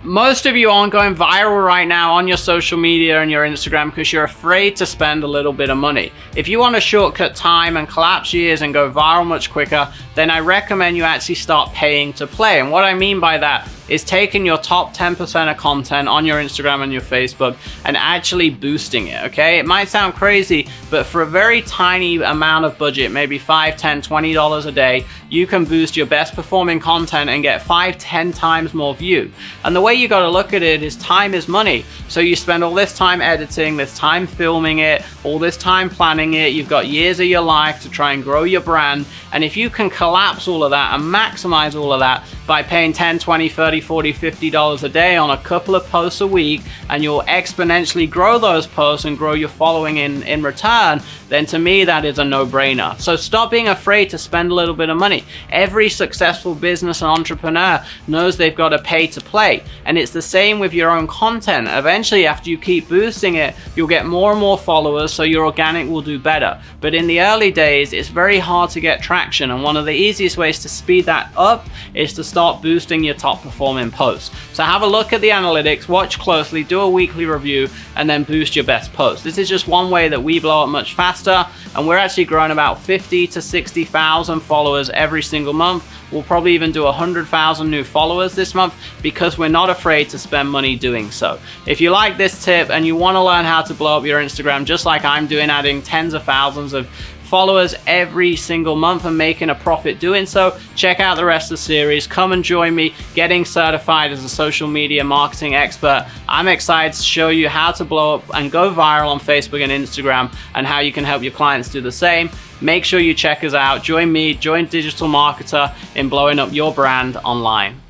Most of you aren't going viral right now on your social media and your Instagram because you're afraid to spend a little bit of money. If you want to shortcut time and collapse years and go viral much quicker, then I recommend you actually start paying to play. And what I mean by that is taking your top 10% of content on your Instagram and your Facebook and actually boosting it, okay? It might sound crazy, but for a very tiny amount of budget, maybe $5, $10, $20 a day, you can boost your best performing content and get 5, 10 times more view. And the way you got to look at it is time is money. So you spend all this time editing, this time filming it, all this time planning it, you've got years of your life to try and grow your brand. And if you can collapse all of that and maximize all of that by paying $10, $20, $30, $40, $50 a day on a couple of posts a week, and you'll exponentially grow those posts and grow your following in return, then to me that is a no-brainer. So stop being afraid to spend a little bit of money. Every successful business and entrepreneur knows they've got to pay to play, and it's the same with your own content. Eventually, after you keep boosting it, you'll get more and more followers, so your organic will do better. But in the early days, it's very hard to get traction, and one of the easiest ways to speed that up is to start boosting your top performing posts. So have a look at the analytics, watch closely, do a weekly review, and then boost your best posts. This is just one way that we blow up much faster, and we're actually growing about 50 to 60,000 followers every single month. We'll probably even do 100,000 new followers this month because we're not afraid to spend money doing so. If you like this tip and you want to learn how to blow up your Instagram just like I'm doing, adding tens of thousands of followers every single month and making a profit doing so, check out the rest of the series. Come and join me getting certified as a social media marketing expert. I'm excited to show you how to blow up and go viral on Facebook and Instagram, and how you can help your clients do the same. Make sure you check us out. Join me, join Digital Marketer in blowing up your brand online.